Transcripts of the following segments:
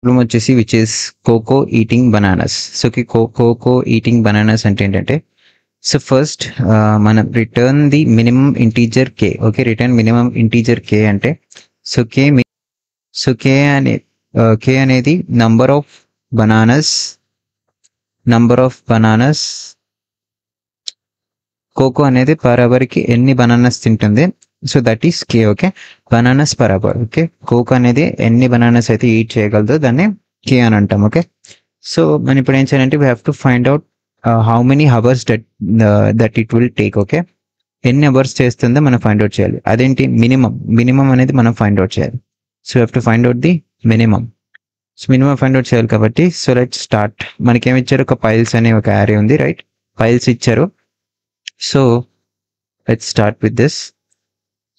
Problem వచ్చేసి which is Koko eating bananas. So Koko eating bananas అంటే ఏంటంటే, so first మనం return the minimum integer k. Okay, return minimum integer k అంటే so k అనేది number of bananas Koko అనేది per అవర్కి ఎన్ని bananas తింటుంది, so that is k. Okay, bananas per hour. Okay, Koko అనేది ఎన్ని బనానాస్ అయితే ఈట్ చేయగలదో దాన్ని కే అని అంటాం. ఓకే, సో మనం ఇప్పుడు ఏం చేయాలంటే we have to find out how many hours that it will take. Okay, ఎన్ని అవర్స్ చేస్తుందో మనం ఫైండ్ అవుట్ చేయాలి. అదేంటి మినిమం అనేది మనం ఫైండ్ అవుట్ చేయాలి. So you have to find out the minimum. So minimum find out చేయాలి కాబట్టి సో లెట్స్ స్టార్ట్. మనకి ఏమి ఇచ్చారు, ఒక పైల్స్ అనే ఒక యారే ఉంది, రైట్? పైల్స్ ఇచ్చారు. So let's start with this.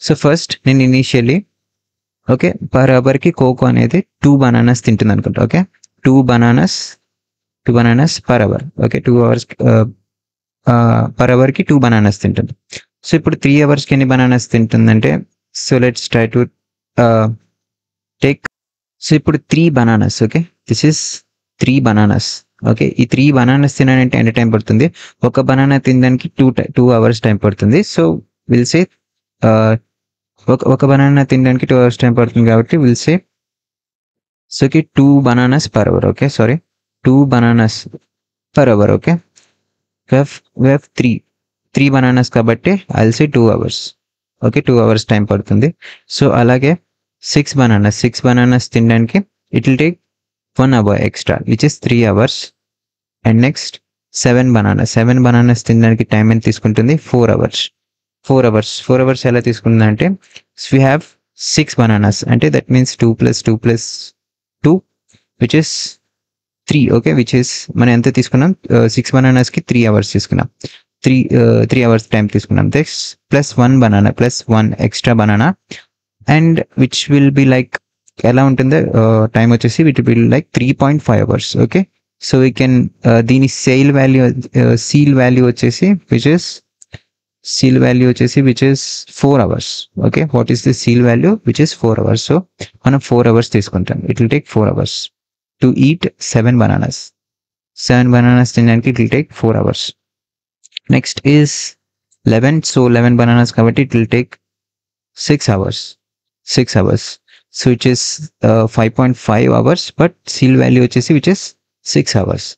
So first నేను ఇనీషియల్లీ ఓకే పర్ అవర్కి కోకో అనేది 2 బనానాస్ తింటుంది అనుకుంటా. Okay, 2 bananas per hour. Okay, 2 hours per అవర్కి 2 బనానాస్ తింటుంది. సో ఇప్పుడు 3 అవర్స్కి ఎన్ని బనానాస్ తింటుందంటే so let's try to take. So ఇప్పుడు 3 bananas. Okay, this is 3 bananas. Okay, ఈ 3 బనానాస్ తినాలంటే ఎంత టైం పడుతుంది? ఒక బనానా తినడానికి 2 అవర్స్ టైం పడుతుంది. సో విల్ సే ఒక బనానా తినడానికి 2 అవర్స్ టైం పడుతుంది కాబట్టి will say so 2 bananas per hour. Okay, sorry, 2 bananas per hour. Okay, we have 3 bananas కాబట్టి I will say 2 hours. Okay, 2 hours time పడుతుంది. So అలాగే 6 bananas తినడానికి it will take 1 hour extra which is 3 hours. And next 7 bananas తినడానికి time ఎంత తీసుకుంటుంది? 4 hours. 4 hours ఎలా తీసుకుంటుందంటే we have 6 bananas అంటే that means 2 + 2 + 2 which is 3. Okay, which is మనం ఎంత తీసుకున్నాం? 6 బనానాస్కి 3 అవర్స్ తీసుకున్నాం. 3 అవర్స్ టైం తీసుకున్నాం. Next +1 extra banana and which will be like ఎలా ఉంటుందో టైం వచ్చేసి which will like 3.5 hours. Okay, so we can దీని సీల్ వాల్యూ వచ్చేసి which is 4 hours. Okay, what is the seal value? Which is 4 hours. So మనం 4 hours తీసుకుంటాం. It will take 4 hours to eat 7 bananas. 7 bananas తినడానికి it will take 4 hours. Next is 11. So 11 bananas కాబట్టి it will take 6 hours. So which is 5.5 hours but ceil value వచ్చేసి which is 6 hours.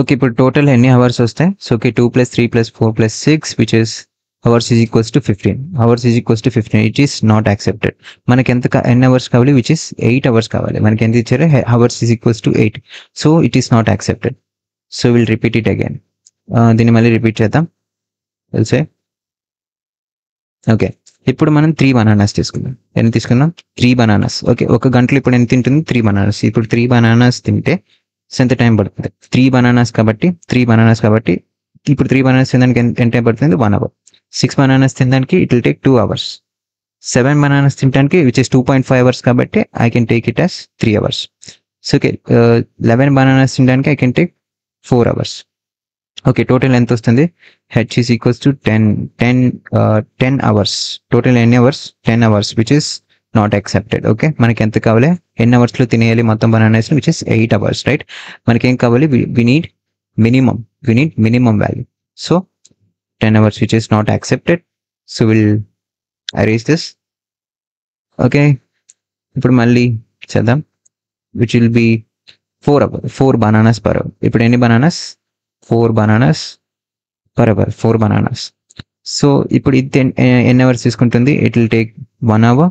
Okay, ఇప్పుడు total ఎన్ని hours వస్తాయి? So okay, 2 + 3 + 4 + 6 which is ours is equals to 15. It is not accepted. మనకి ఎన్ని hours కావాలి? Which is 8 hours కావాలి. మనకి ఎంత ఇచ్చారు? Hours is equals to 8. So it is not accepted. So will repeat it again. దీన్ని మళ్ళీ రిపీట్ చేద్దాం. తెలిసే ఓకే, ఇప్పుడు మనం 3 బనానాస్ తీసుకుందాం. ఎన్ని తీసుకుందాం? 3 బనానాస్. ఓకే, ఒక గంటలో ఇప్పుడు ఎంత తింటుంది? 3 బనానాస్. ఇప్పుడు 3 బనానాస్ తింటే ఎంత టైం పడుతుంది? 3 బనానాస్ కాబట్టి ఇప్పుడు 3 బనానాస్ తినడానికి ఎంత టైం పడుతుంది? 1 అవర్. 6 బనానాస్ తినడానికి it will take 2 hours. 7 bananas తినడానికి విచ్ ఇస్ 2.5 అవర్స్ కాబట్టి I can take it as 3 hours. So okay, 11 bananas తినడానికి I can take 4 hours. Okay, total ఎంత వస్తుంది? H is equals to 10 hours. Total ఎన్ని hours? 10 hours which is not accepted. Okay, మనకి ఎంత కావాలి? ఎన్ని అవర్స్లో తినేయాలి మొత్తం bananas which is 8 hours, right? మనకి ఏం కావాలి? We need minimum value. So 10 hours which is not accepted. So will erase this. Okay, ఇప్పుడు మళ్ళీ చేద్దాం. Which will be 4 bananas per hour. ఇప్పుడు ఎన్ని bananas? 4 bananas per hour. 4 bananas. So ఇప్పుడు ఇది ఎన్ని అవర్స్ తీసుకుంటుంది? It will take 1 hour.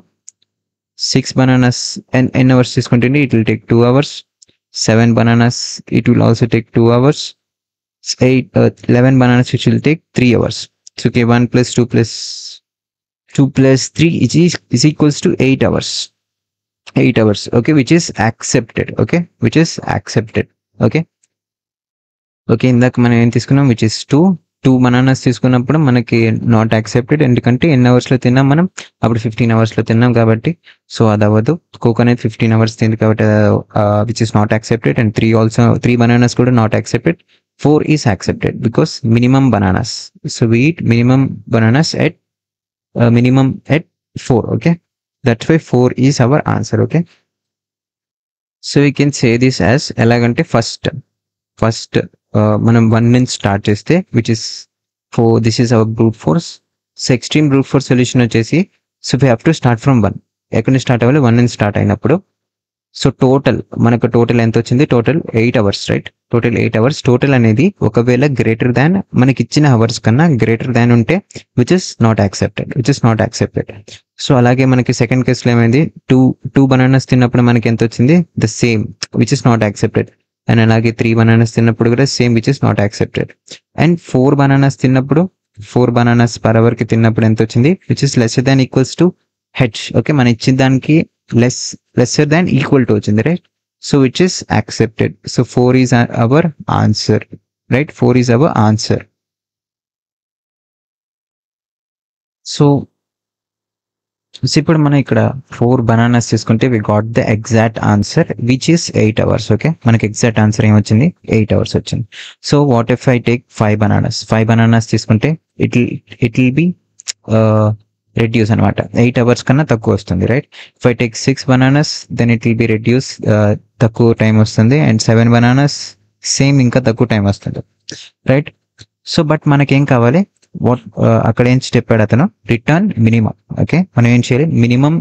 6 bananas ఎన్ని అవర్స్ తీసుకుంటుంది? It will take 2 hours. 7 bananas it will also take 2 hours. 11 bananas which will take 3 hours. So okay, 1 plus 2 plus 3 is equals to 8 hours. 8 hours. Okay, which is accepted. Okay, which is accepted. Okay, ఇందాక మనం ఏం తీసుకున్నాం? Which is 2 bananas తీసుకున్నప్పుడు మనకి not accepted. ఎందుకంటే ఎన్ని అవర్స్లో తిన్నాం మనం? అప్పుడు 15 అవర్స్లో తిన్నాం కాబట్టి సో అది అవ్వదు. కోక్ అనేది 15 అవర్స్ తింది కాబట్టి which is not accepted. And 3 bananas కూడా not accepted. 4 is accepted because minimum bananas. So we eat minimum bananas at 4. Okay, that's why 4 is our answer. Okay, so we can say this as ఎలాగంటే first మనం 1 నుంచి start చేస్తే which is this is our brute force. So extreme brute force solution వచ్చేసి so we have to start from 1. ఎక్కడి నుంచి start అవ్వాలి? 1 నుంచి start అయినప్పుడు. సో మనకు టోటల్ ఎంత వచ్చింది? Total 8 hours, right? Total 8 hours. Total అనేది ఒకవేళ గ్రేటర్ దాన్ మనకి ఇచ్చిన అవర్స్ కన్నా గ్రేటర్ దాన్ ఉంటే which is not accepted. So అలాగే మనకి సెకండ్ కేసులో ఏమైంది? టూ బనానాస్ తిన్నప్పుడు మనకి ఎంత వచ్చింది? The same which is not accepted. And అలాగే 3 బనానాస్ తిన్నప్పుడు కూడా same which is not accepted. And 4 bananas తిన్నప్పుడు 4 బనానాస్ పర్ అవర్ కి తిన్నప్పుడు ఎంత వచ్చింది? Which is lesser than equals to H. Okay, మన ఇచ్చిన దానికి లెస్సర్ దాన్ ఈక్వల్ టు వచ్చింది, right? So which is accepted. So 4 is our answer, right? 4 is our answer. So ఇప్పుడు మనం ఇక్కడ 4 బనానాస్ తీసుకుంటే we got the exact answer which is 8 hours. Okay, మనకి exact answer ఏమొచ్చింది? 8 అవర్స్ వచ్చింది. So what if I take 5 bananas తీసుకుంటే it will be reduce అనమాట. 8 hours కన్నా తక్కువ వస్తుంది, right? If I take 6 bananas then it will be reduce, తక్కువ time వస్తుంది. అండ్ 7 బనానాస్ సేమ్, ఇంకా తక్కువ టైం వస్తుంది, రైట్? సో బట్ మనకేం కావాలి? అక్కడ ఏం చెప్పాడు అతను? Return minimum. ఓకే, మనం ఏం చేయాలి? మినిమం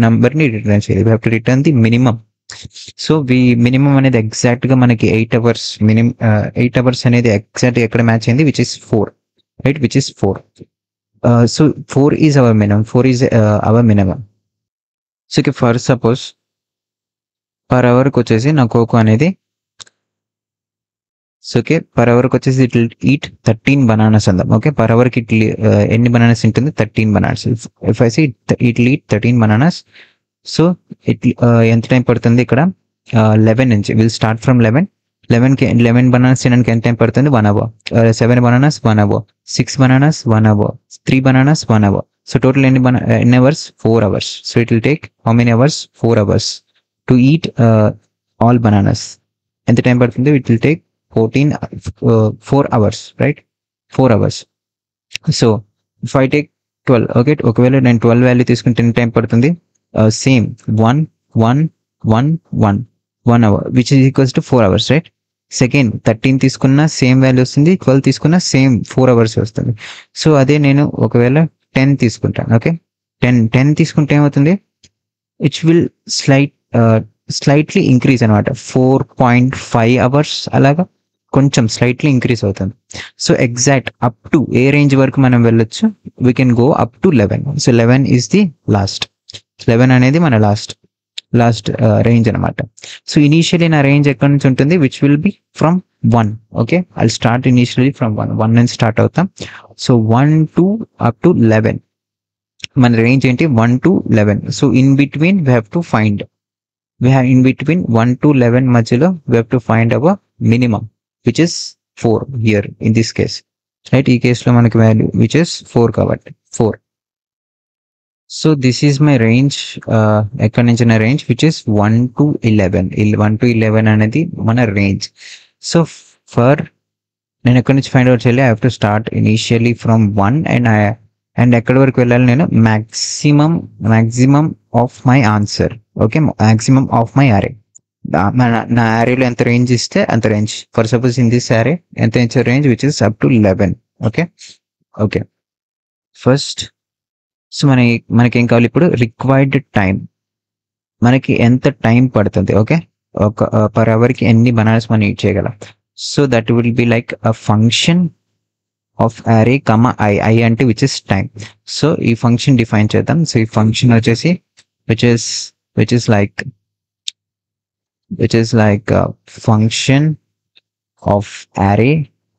నంబర్ ని రిటర్న్ చేయాలి. We have to return the minimum. So minimum అనేది ఎగ్జాక్ట్ గా మనకి 8 అవర్స్ మినిమం. 8 అవర్స్ అనేది ఎగ్జాక్ట్ ఎక్కడ మ్యాచ్ అయింది? Which is 4, right? Which is 4. So 4 is our minimum. 4 is our minimum. So for suppose per అవర్కి వచ్చేసి నా కోకో అనేది, సో ఓకే, పర్ అవర్కి వచ్చేసి ఇట్ విల్ ఈట్ 13 బనానాస్ అందాం. ఓకే, పర్ అవర్కి ఎన్ని బనానాస్ ఉంటుంది? 13 bananas. If I see it will eat 13 bananas. So ఎంత టైం పడుతుంది ఇక్కడ? 11 నుంచి విల్ స్టార్ట్ ఫ్రమ్ 11 బనానాస్ తినడానికి ఎంత టైం పడుతుంది? 1 hour. 7 bananas 1 hour. 6 bananas 1 hour. 3 bananas 1 hour. So total ఎన్ని hours? 4 hours. So it will take how many hours? 4 hours to eat all bananas. ఎంత time పడుతుంది? It will take 4 hours, right? 4 hours. So if I take 12, okay, ఒకవేళ నేను 12 value తీసుకుంటే ఎన్ని time పడుతుంది? Same 1 hour which is equals to 4 hours, right? Second 13 తీసుకున్న same value వస్తుంది, 12 తీసుకున్న సేమ్ 4 hours వస్తుంది. సో అదే నేను ఒకవేళ 10 తీసుకుంటాను. ఓకే, 10 తీసుకుంటే ఏమవుతుంది? ఇట్ విల్ స్లైట్లీ ఇంక్రీజ్ అనమాట. 4.5 hours అలాగా కొంచెం స్లైట్లీ ఇంక్రీజ్ అవుతుంది. So exact up to A range వరకు మనం వెళ్ళొచ్చు? We can go up to 11. So 11 is the last. 11 అనేది మన లాస్ట్ రేంజ్ అనమాట. సో ఇనీషియలీ నా రేంజ్ ఎక్కడి నుంచి ఉంటుంది? Which will be from 1. Okay, I start initially from 1 నుంచి స్టార్ట్ అవుతాం. సో 1 to అప్ టు 11 మన రేంజ్ ఏంటి? 1 to 11. So in between we have to find, in between 1 to 11 మధ్యలో we have to find our minimum which is 4 here in this case, right? ఈ కేసులో మనకి value which is 4 కాబట్టి 4. So this is my range. ఎక్కడి నుంచి నా range? Which is 1 to 11. 1 to 11 అనేది మన రేంజ్. సో నేను ఎక్కడి నుంచి ఫైండ్ అవుట్ చేయాలి? I have to start initially from 1 and ఎక్కడి వరకు వెళ్ళాలి నేను? Maximum of my answer. Okay, maximum of my అరే. నా అరేలో ఎంత రేంజ్ ఇస్తే అంత range. For suppose in this అరే ఎంత ఇచ్చే range which is up to 11. Okay first. So మనకి ఏం కావాలి ఇప్పుడు? Required time. మనకి ఎంత టైం పడుతుంది? ఓకే, ఒక పర్ అవర్కి ఎన్ని బనానాస్ మనం ఈట్ చేయగలం? So that will be like a function of అరే కమా ఐ అంటే విచ్ ఇస్ టైం. సో ఈ ఫంక్షన్ డిఫైన్ చేద్దాం. సో ఈ ఫంక్షన్ వచ్చేసి which is like a function of array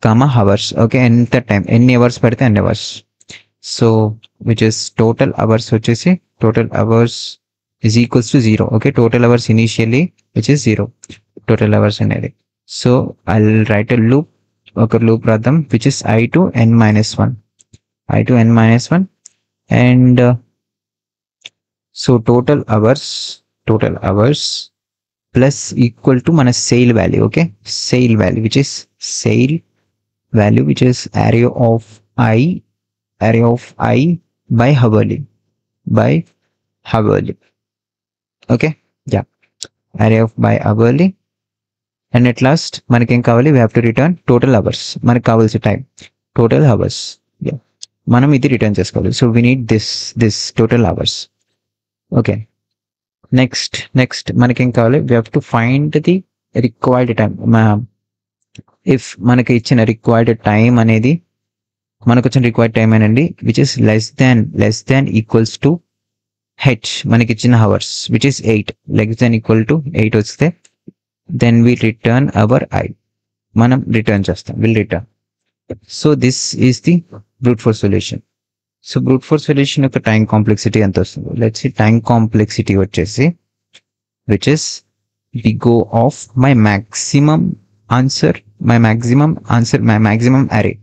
comma hours. Okay, ఎంత టైం, ఎన్ని అవర్స్ పడితే అన్ని hours. So which is total hours వచ్చేసి total hours is equals to 0. Okay, total hours initially which is 0, total hours అనేది. So I'll write a loop, ఒక loop రాద్దాం which is I to n minus 1 and so total hours plus equal to మన sale value. Okay, sale value which is array of I by hourly. Okay, yeah. array of by hourly, and at last మనకి ఏం కావాలి, we have to return total hours, మనకి కావాల్సిన time total hours. మనం ఇది return చేసుకోవాలి. So we need this total hours. Okay, next మనకి ఏం కావాలి, we have to find the required time. If మనకి ఇచ్చిన రిక్వైర్డ్ టైం అనేది, మనకు వచ్చిన రిక్వైర్డ్ టైం అనండి which is less than equals to H, మనకి ఇచ్చిన hours which is 8, less than equal to 8 వస్తే then we return hour I, మనం రిటర్న్ చేస్తాం, will return. So this is the brute force solution. So brute force solution యొక్క time complexity ఎంత వస్తుంది, let's see. Time complexity వచ్చేసి which is we go of my maximum answer, my maximum array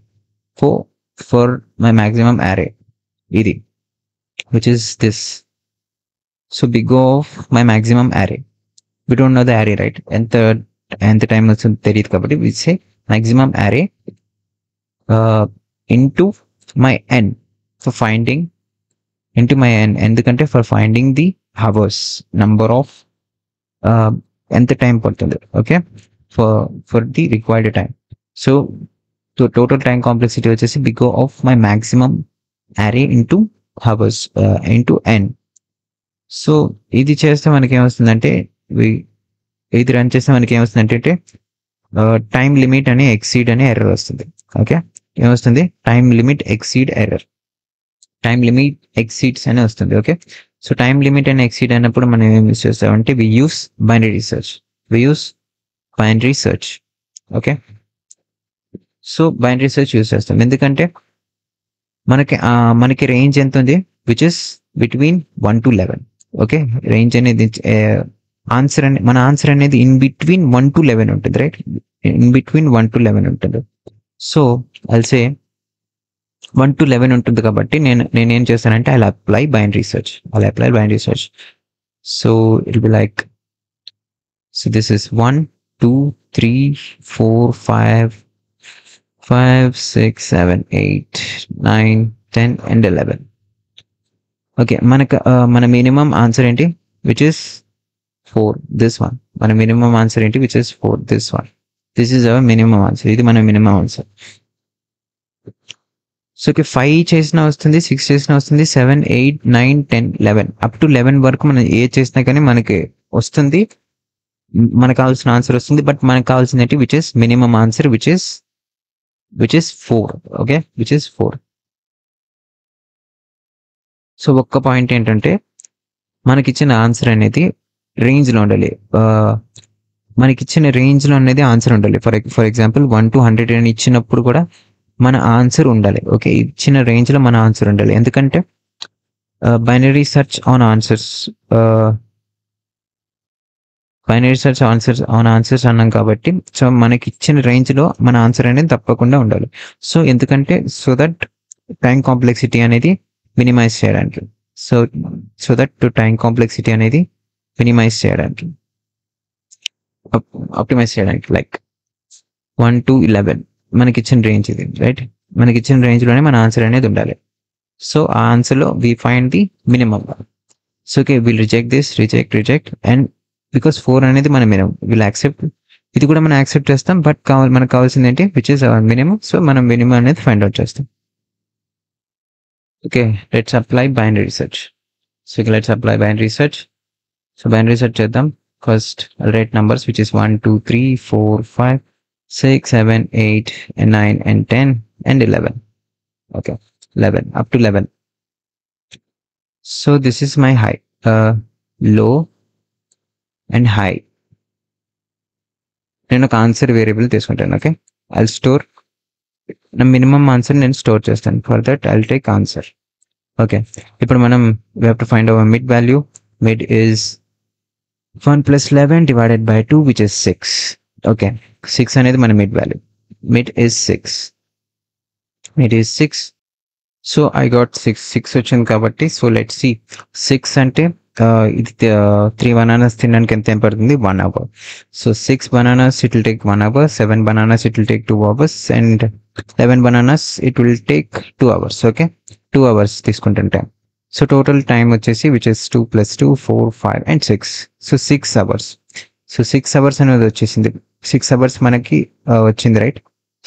for my maximum array ఇది, which is this. So we go of my maximum array, we don't know the array, right? ఎంత time వస్తుంది తెలియదు కాబట్టి we say maximum array into my n, for finding into my n, ఎందుకంటే for finding the hours, number of ఎంత time పడుతుంది, okay, for the required time. So total time complexity వచ్చేసి we go of my maximum array into hours into n. So ఇది చేస్తే మనకి ఏమొస్తుందంటే, ఇది run చేస్తే మనకి ఏమొస్తుందంటే టైం లిమిట్ అనే ఎక్సీడ్ అనే ఎర్రర్ వస్తుంది. ఓకే, ఏమొస్తుంది, time limit exceed error, time limit exceeds అనే వస్తుంది. Okay, so time limit and exceed అయినప్పుడు మనం ఏం యూస్ చేస్తామంటే we use binary search. Okay, so binary search use చేస్తాం ఎందుకంటే మనకి రేంజ్ ఎంత ఉంది, which is between 1 to 11. Okay, range అనేది మన ఆన్సర్ అనేది ఇన్ బిట్వీన్ 1 to 11 ఉంటుంది, రైట్? ఇన్ బిట్వీన్ 1 to 11 ఉంటుంది. సో అల్సే 1 to 11 ఉంటుంది కాబట్టి నేనేం చేస్తానంటే I apply binary search. So it be like, so this is 1 2 3 4 5 6 7 8 9 10 and 11. Okay, మన మినిమం ఆన్సర్ ఏంటి, విచ్ ఇస్ 4, దిస్ వన్. మన మినిమం ఆన్సర్ ఏంటి, which is 4, this one. This is our minimum answer, ఇది మన మినిమం ఆన్సర్. సో 5 చేసినా వస్తుంది, 6 చేసినా వస్తుంది, 7 8 9 10 11 అప్ టు 11 వరకు మనం ఏ చేసినా కానీ మనకి వస్తుంది, మనకు కావాల్సిన ఆన్సర్ వస్తుంది. బట్ మనకు కావాల్సింది ఏంటి, which is minimum answer, which is 4. Okay, which is 4. So ఒక్క పాయింట్ ఏంటంటే మనకిచ్చిన ఆన్సర్ అనేది రేంజ్లో ఉండాలి, మనకిచ్చిన రేంజ్లో అనేది ఆన్సర్ ఉండాలి. ఫర్ ఎగ్జాంపుల్ 1 to 100 అని ఇచ్చినప్పుడు కూడా మన ఆన్సర్ ఉండాలి. ఓకే, ఇచ్చిన రేంజ్లో మన ఆన్సర్ ఉండాలి. ఎందుకంటే బైనరీ సెర్చ్ ఆన్ ఆన్సర్స్ అన్నాం కాబట్టి, సో మనకి ఇచ్చిన రేంజ్లో మన ఆన్సర్ అనేది తప్పకుండా ఉండాలి. సో ఎందుకంటే సో దట్ టైం కాంప్లెక్సిటీ అనేది మినిమైజ్ చేయడానికి, సో దట్ టైం కాంప్లెక్సిటీ అనేది మినిమైజ్ చేయడానికి, ఆప్టిమైజ్ చేయడానికి, లైక్ 1 to 11 మనకి ఇచ్చిన రేంజ్ ఇది, రైట్? మనకి ఇచ్చిన రేంజ్లోనే మన ఆన్సర్ అనేది ఉండాలి. సో ఆ ఆన్సర్లో we find the minimum. So okay, will reject and because 4 అనేది మన మినిమం, విల్ యాక్సెప్ట్, ఇది కూడా మనం యాక్సెప్ట్ చేస్తాం. బట్ మనకు కావాల్సింది ఏంటి, which is our minimum. So మనం మినిమం అనేది ఫైండ్ అవుట్ చేస్తాం. Okay, let's apply binary search. So let's apply binary search. So binary search చేద్దాం. First write numbers which is 1 2 3 4 5 6 7 8 and 9 and 10 and 11. Okay, 11 up to 11. So this is my high, low and high. నేను ఒక answer variable తీసుకుంటాను. Okay, I'll store నా minimum answer నేను store చేస్తాను. For that I'll take answer. Okay, ఇప్పుడు మనం we have to find hour mid value. Mid is 1 plus 11 divided by 2 which is 6. Okay, 6 అనేది మన mid value. Mid is 6. So I got 6 వచ్చింది కాబట్టి, so let's see 6 అంటే ఇది 3 bananas తినడానికి ఎంత టైం పడుతుంది, 1 hour. So 6 bananas it will take 1 hour, 7 bananas it will take 2 hours, and 11 bananas it will take 2 hours. Okay, 2 hours తీసుకుంటాం time. So total time వచ్చేసి which is 2 plus 2 4 5 and 6. So 6 hours. So 6 hours అనేది వచ్చేసింది, 6 hours మనకి వచ్చింది, right.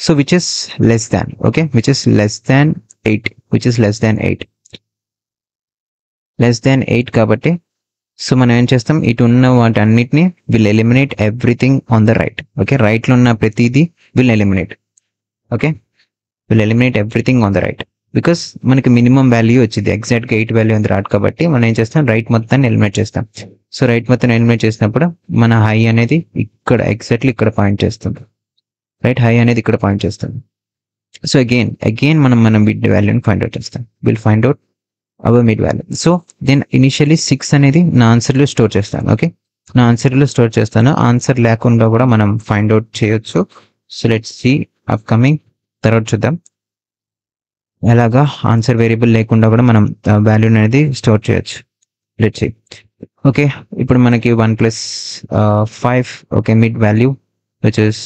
So which is less than, okay, which is less than 8, which is less than 8, less దాన్ 8 కాబట్టి so మనం ఏం చేస్తాం, ఇటు ఉన్న వాటి అన్నిటిని will eliminate everything on the right, okay, రైట్లో ఉన్న ప్రతిదీ will eliminate, okay, will eliminate everything on the right, because మనకి మినిమం వాల్యూ వచ్చింది, ఎగ్జాక్ట్గా 8 వాల్యూ ఉంది రాదు కాబట్టి మనం ఏం చేస్తాం, రైట్ మొత్తాన్ని ఎలిమినేట్ చేస్తాం. సో రైట్ మొత్తాన్ని ఎలిమినేట్ చేసినప్పుడు మన హై అనేది ఇక్కడ ఎగ్జాక్ట్లీ ఇక్కడ పాయింట్ చేస్తుంది, రైట్, హై అనేది ఇక్కడ పాయింట్ చేస్తుంది. సో అగైన్ మనం మన మిడ్ వాల్యూని ఫైండ్ అవుట్ చేస్తాం, will find out our mid value. So then initially 6 అనేది నా ఆన్సర్లో స్టోర్ చేస్తాను, ఓకే, నా ఆన్సర్లో స్టోర్ చేస్తాను, ఆన్సర్ లేకుండా కూడా మనం ఫైండ్ అవుట్ చేయొచ్చు. సో లెట్స్ సీ అప్కమింగ్, తర్వాత చూద్దాం ఎలాగా ఆన్సర్ వేరియబుల్ లేకుండా కూడా మనం వాల్యూ అనేది స్టోర్ చేయొచ్చు. లెట్స్ సీ, ఓకే, ఇప్పుడు మనకి 1 + 5, okay, mid value which is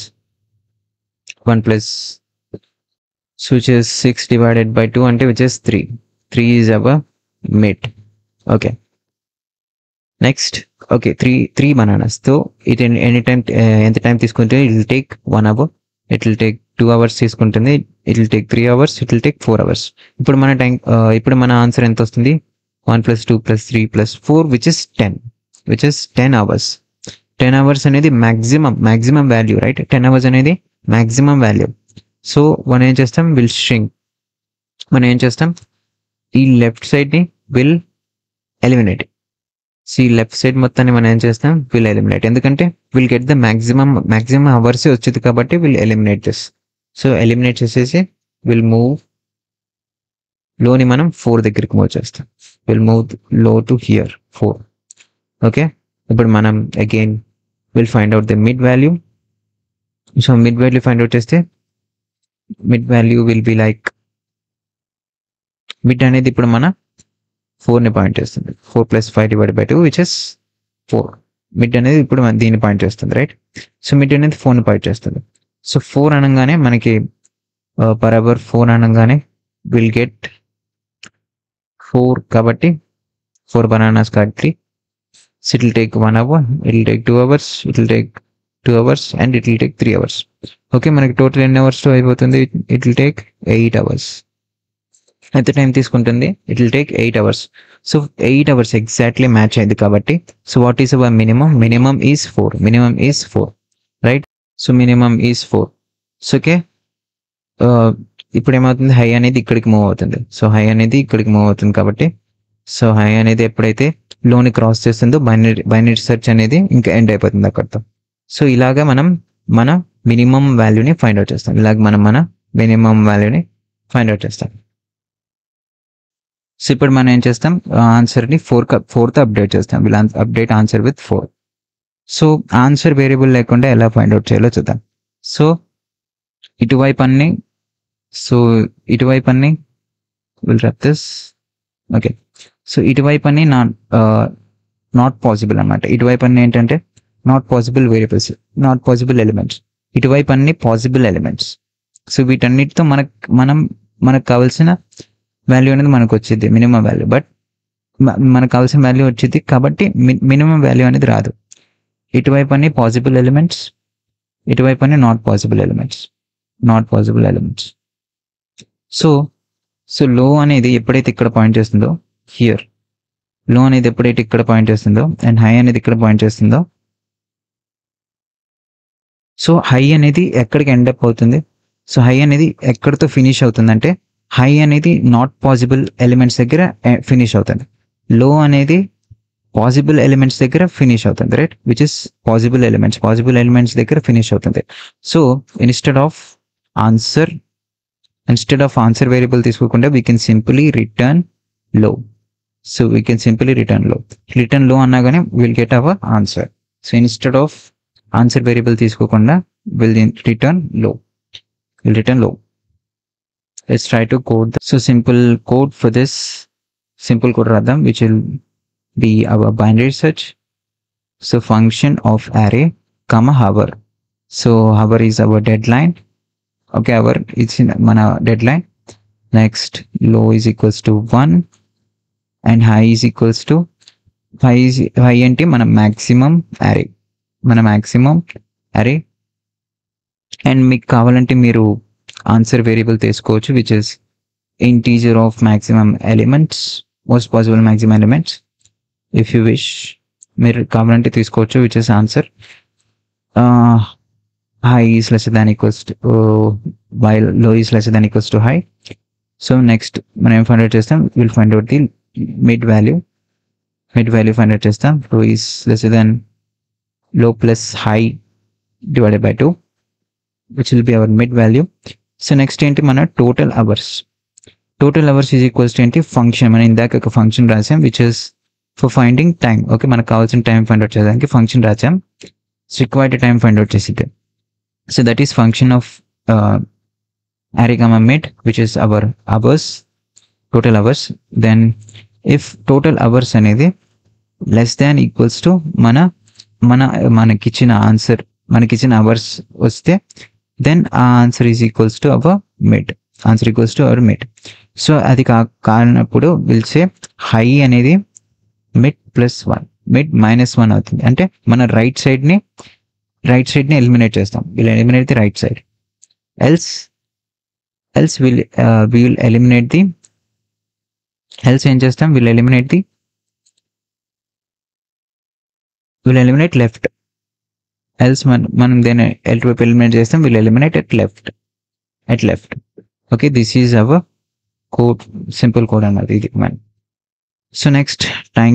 1 + which is 6 divided by 2 అంటే which is 3 is our mid, okay. Next, okay, 3 bananas. So it any time ఎంత టైం తీసుకుంటే it will take 1 hour, it will take 2 hours తీసుకుంటుంది, it will take 3 hours, it will take 4 hours. ఇప్పుడు మన time ఇప్పుడు మన answer ఎంత వస్తుంది, 1 + 2 + 3 + 4 which is 10 hours. 10 hours అనేది maximum value, right, 10 hours అనేది maximum value. సో మనం ఏం చేస్తాం, విల్ shrink, మనం ఏం చేస్తాం, ఈ లెఫ్ట్ సైడ్ని విల్ ఎలిమినేట్, సో ఈ లెఫ్ట్ సైడ్ మొత్తాన్ని మనం ఏం చేస్తాం, విల్ ఎలిమినేట్, ఎందుకంటే విల్ గెట్ ద మ్యాక్సిమం అవర్సే వచ్చింది కాబట్టి will eliminate this. So eliminate చేసేసి విల్ మూవ్ లోని మనం 4 దగ్గరికి మూవ్ చేస్తాం, విల్ మూవ్ లో టు హియర్ 4, ఓకే. ఇప్పుడు మనం again will find out the mid value. So mid value find out చేస్తే mid value will be like, mid అనేది ఇప్పుడు మన 4ని పాయింట్ చేస్తుంది, 4 + 5 divided by 2 which is 4. Mid అనేది ఇప్పుడు దీన్ని పాయింట్ చేస్తుంది, రైట్. సో మిడ్ అనేది 4ని పాయింట్ చేస్తుంది. సో 4 అనగానే మనకి బరాబర్ 4 అనగానే విల్ గెట్ 4 కాబట్టి 4 bananas correctly. So it will take 1 hour, it will take 2 hours, it will take 2 hours and it will take 3 hours. Okay, మనకి టోటల్ ఎన్ని అవర్స్లో అయిపోతుంది, ఇట్ విల్ టేక్ 8 hours. ఎంత టైం తీసుకుంటుంది, it will take 8 hours. So 8 hours exactly match అయింది కాబట్టి so what is our minimum is 4, right. So minimum is 4. So okay, ఇప్పుడు ఏమవుతుంది, హై అనేది ఇక్కడికి మూవ్ అవుతుంది, సో హై అనేది ఇక్కడికి మూవ్ అవుతుంది కాబట్టి సో హై అనేది ఎప్పుడైతే లోని క్రాస్ చేస్తుందో బైనరీ సెర్చ్ అనేది ఇంకా ఎండ్ అయిపోతుంది అక్కడితో. సో ఇలాగా మనం మన మినిమం వాల్యూని ఫైండ్ అవుట్ చేస్తాం, మన మినిమం వాల్యూని ఫైండ్ అవుట్ చేస్తాం. సో ఇప్పుడు మనం ఏం చేస్తాం, ఆన్సర్ని 4తో అప్డేట్ చేస్తాం, will update answer with 4. So answer variable లేకుండా ఎలా ఫైండ్ అవుట్ చేయాలో చూద్దాం. సో ఇటువైపు అన్ని will rub this, okay. So ఇటువైపు అన్ని నాట్ పాసిబుల్ అన్నమాట, ఇటువైపు అన్ని ఏంటంటే not possible variables, not possible elements, ఇటువైపు అన్ని పాసిబుల్ ఎలిమెంట్స్. సో వీటన్నిటితో మనకు కావాల్సిన వాల్యూ అనేది మనకు వచ్చింది, మినిమం వాల్యూ, బట్ మనకు కావాల్సిన వాల్యూ వచ్చింది కాబట్టి మినిమం వాల్యూ అనేది రాదు. ఇటువైపు అన్ని పాసిబుల్ ఎలిమెంట్స్, ఇటువైపు అన్ని నాట్ పాసిబుల్ ఎలిమెంట్స్. సో లో అనేది ఎప్పుడైతే ఇక్కడ పాయింట్ చేస్తుందో, హియర్ లో అనేది ఎప్పుడైతే ఇక్కడ పాయింట్ చేస్తుందో అండ్ హై అనేది ఇక్కడ పాయింట్ చేస్తుందో, సో హై అనేది ఎక్కడికి ఎండ్ అప్ అవుతుంది, సో హై అనేది ఎక్కడితో ఫినిష్ అవుతుంది అంటే హై అనేది నాట్ పాసిబుల్ ఎలిమెంట్స్ దగ్గర ఫినిష్ అవుతుంది, లో అనేది పాసిబుల్ ఎలిమెంట్స్ దగ్గర ఫినిష్ అవుతుంది, right, which is possible elements దగ్గర ఫినిష్ అవుతుంది. So instead of answer variable తీసుకోకుండా వీ కెన్ సింపుల్లీ రిటర్న్ లో. So we can simply return లో అన్నా కానీ will get our answer. So instead of answer variable తీసుకోకుండా విల్ రిటర్న్ లో. Let's try to code. So simple code for this, simple code radham, which will be our binary search. So function of array comma hover. So hover is our deadline. Okay, hover is in mana deadline. Next, low is equals to 1 and high is equals to high ante mana maximum మన maximum అరే. And మీకు కావాలంటే మీరు answer variable తీసుకోవచ్చు, which is integer of maximum elements, most possible maximum elements. If you wish మీరు కావాలంటే తీసుకోవచ్చు, which is answer high is lesser than equals to while low is lesser than equals to high. So next మనం find out చేస్తాం, will find out the mid value find out చేస్తాం. low is lesser than low plus high divided by 2, which will be our mid value. So next ఏంటి, మన total hours is equals to ఏంటి, function. మనం ఇందాక ఒక function రాసాం which is for finding time. Okay, మనకు కావాల్సిన టైం ఫైండ్ అవుట్ చేయడానికి ఫంక్షన్ రాసాం, రిక్వైర్డ్ టైం ఫైండ్ అవుట్ చేసి. So that is function of array comma mid, which is our hours, total hours. Then if total hours అనేది less than equals to మనకిచ్చిన answer, మనకిచ్చిన hours వస్తే, then ఆ answer is equals to our mid, so అది కానప్పుడు will say high అనేది mid plus 1, mid minus 1 అవుతుంది. అంటే మన రైట్ సైడ్ని ఎలిమినేట్ చేస్తాం, will eliminate the right side. Else will eliminate the, ఏం చేస్తాం, విల్ ఎలిమినేట్ లెఫ్ట్. ఎల్స్ మనం దేని ఎటువైపు ఎలిమినేట్ చేస్తాం, will eliminate at left. Okay, this is our code, simple code అన్నది ఇది మన. సో నెక్స్ట్ టైం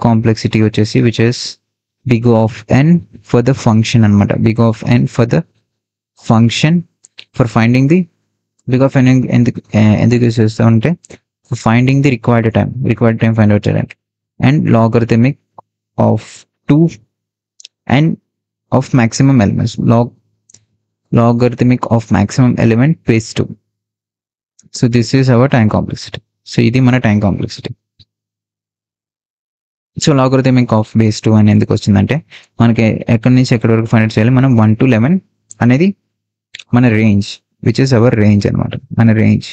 కాంప్లెక్సిటీ వచ్చేసి which is big of n for the function anamata, big of n for the function for finding the big of n enduku chestha unte for finding the required time find out cheyalante, and logarithmic of 2 and of maximum elements, logarithmic of maximum element base 2. So this is our time complexity. So idi mana time complexity. So logarithmic of base 2 అని ఎందుకు వచ్చిందంటే, మనకి ఎక్కడి నుంచి ఎక్కడి వరకు find out చేయాలి, మనం 1 to 11 అనేది మన range, which is our range అనమాట, మన range.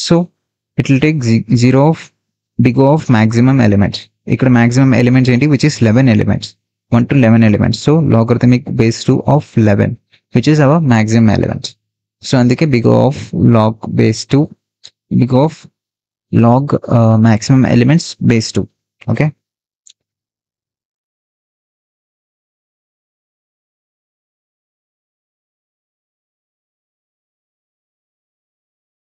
So it will take 0 of big of maximum elements. ఇక్కడ మాక్సిమం ఎలిమెంట్స్ ఏంటి, which is 11 elements, 1 to 11 elements. So logarithmic base 2 of 11, which is our maximum elements. So అందుకే big of log base 2, big of log maximum elements base 2. Okay.